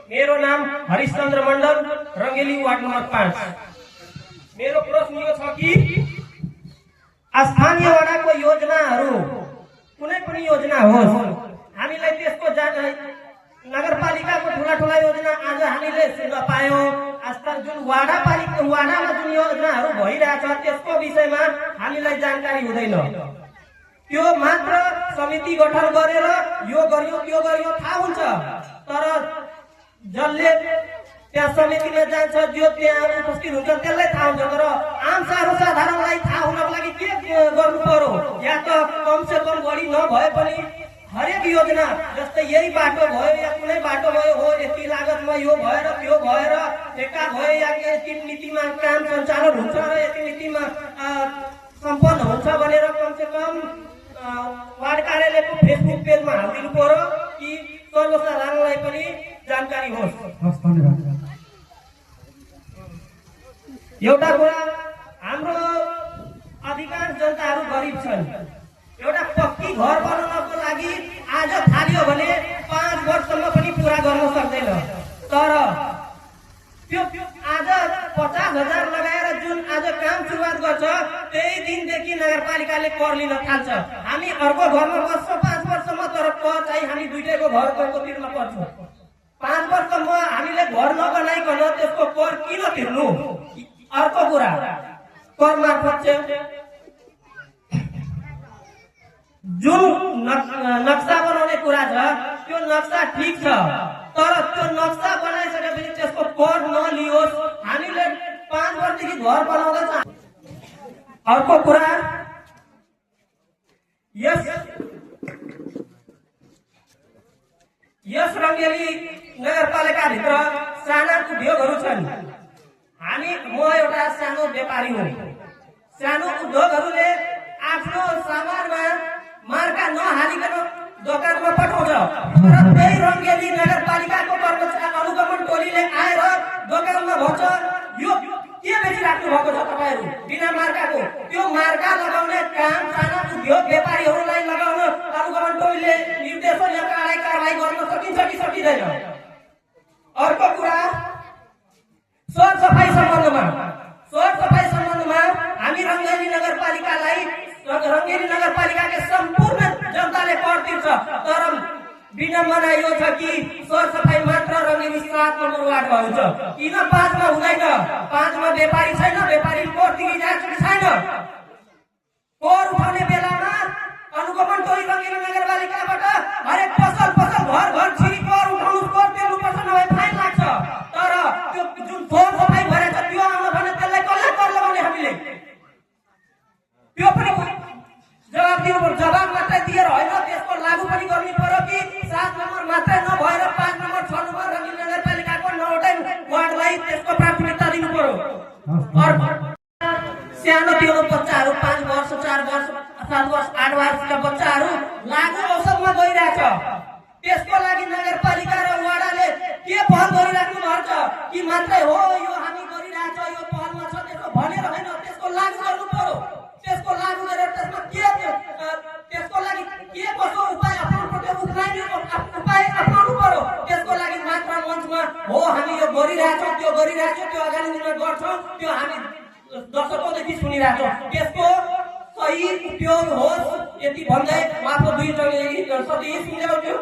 मेरो नाम हरिश्चन्द्र मण्डल, Rangeli ward number 5। मेरो प्रश्न यो छ कि स्थानीय वडाको योजनाहरू कुनै पनि योजना होस्, हामीलाई त्यसको नगरपालिकाको ठुला योजना आज हामीले सुन्न पायौं। आजकल जुन वाडामा जुन योजनाहरू भइरहेछ त्यसको विषयमा हामीलाई जानकारी हुँदैन। त्यो मात्र समिति गठन गरेर यो गरियो त्यो गरियो थाहा हुन्छ, तर जसले त्यहाँ समितिमा जान्छ जो त्यहाँ उपस्थित हुन्छ त्यसलाई थाहा हुन्छ, तर आम सर्वसाधारणलाई थाहा हुनको लागि के गर्नु पर्यो? या त कम से कम बढी नभए पनि हरेक योजना जस्तै यही बाटो भयो या कुनै बाटो भयो हो यति लागतमा यो भएर त्यो भएर ठेक्का भयो या यति नीतिमा काम सञ्चालन हुन्छ र यति नीतिमा सम्पन्न हुन्छ भनेर कम से कम वार्ड कार्यालयको फेसबुक पेजमा हालिदिनु पर्यो कि सर्वसाधारणलाई पनि जानकारी होस्। एउटा कुरा, हाम्रो अधिकांश जनताहरू गरिब छन्। एउटा पक्की घर बनाउनको लागि आज थाल्यो भने 5 वर्षसम्म पनि पूरा गर्न सक्दैन, तर त्यो आज 50,000 लगाएर जुन आज काम सुरुवात गर्छ त्यही दिनदेखि नगरपालिकाले कर लिन थाल्छ। हामी अर्को घरमा बस्छौँ 5 वर्षसम्म, तर कर चाहिँ हामी दुईटैको घरको तिर्न पर्छ। 5 वर्षसम्म हामीले घर नबनाइकन त्यसको कर किन तिर्नु? अर्को कुरा, कर मार्फत जुन नक्सा बनाउने कुरा छ त्यो नक्सा ठीक छ, तर त्यो नक्सा बनाइसकेपछि त्यसको कर नलियोस्। हामीले 5 वर्षदेखि घर बनाउँदैछ। अर्को कुरा, यस रंगेली नगरपालिकाभित्र साना उद्योगहरू छन्। म एउटा सानो व्यापारी हुँ। सानो उद्योगहरूले आफ्नो सामानमा मार्का नहालिकन दोकानमा पठाउँछ, तर त्यही रंगेली नगरपालिकाको अनुगमन टोलीले आएर दोकानमा भन्छ यो के बेचिराख्नु भएको छ तपाईहरु बिना मार्काको? त्यो मार्का लगाउने काम साना उद्योग व्यापारीहरूलाई लगाउन अनुगमन टोलीले निर्देशन या कारबाही गर्न सकिन्छ कि सकिँदैन? अर्को कुरा, सरसफाई सम्बन्धमा हामी रंगेली नगरपालिकाले सम्पूर्ण जनताले कर तिर्छ, तर विडम्बना यो छ कि सरसफाई मात्र रंगेली 7 नम्बर वार्डमा हुन्छ। किन 5 मा हुँदैन? 5 मा व्यापारी छैन, व्यापारी कर तिरिरहेको छैन। कर उठाउने बेलामा अनुगमन टोली रंगेली नगरपालिकाबाट हरेक पसल घर छिरी कर उठाउनु, कर तिर्नुपर्छ, नभए फाइन लाग्छ। तर त्यो जुन सरसफाई भएछ त्यो आउन भने त्यसलाई कसले कर लगाउने? हामीले त्यो पनि जवाब दिनुपर्छ। जवाब मात्रै दिएर होइन, त्यसको लागू पनि गर्नु पर्यो कि 7 नम्बर मात्रै नभएर 5 नम्बर 6 नम्बर रंगेली नगरपालिकाको 9वटै वार्डलाई त्यसको प्राथमिकता दिनु पर्यो। सानो तिनो बच्चाहरू 5 वर्ष 4 वर्ष 7 वर्ष 8 वर्षका बच्चाहरू लागू औषधमा गइरहेछ। त्यसको लागि नगरपालिका र वडाले के पहल गरिराख्नु भएको छ कि मात्रै हो यो हामी गरिरहेछ, यो पहलमा छ त्यसको भनेर होइन, त्यसको लागू गर्नु पर्यो। त्यसको लागू गरेर त्यसमा त्यसको लागि के कसो उपाय अपनाउनु पर्यो। त्यसको लागि मात्र मञ्चमा हो हामी यो गरिरहेछौँ, त्यो गरिरहेछौँ, त्यो आगामी दिनमा गर्छौँ, त्यो हामी दशकौँदेखि सुनिरहेछौँ। त्यसको सही उपयोग होस् यति भन्दै म आफ्नो 2 सदी सुन्दैछु।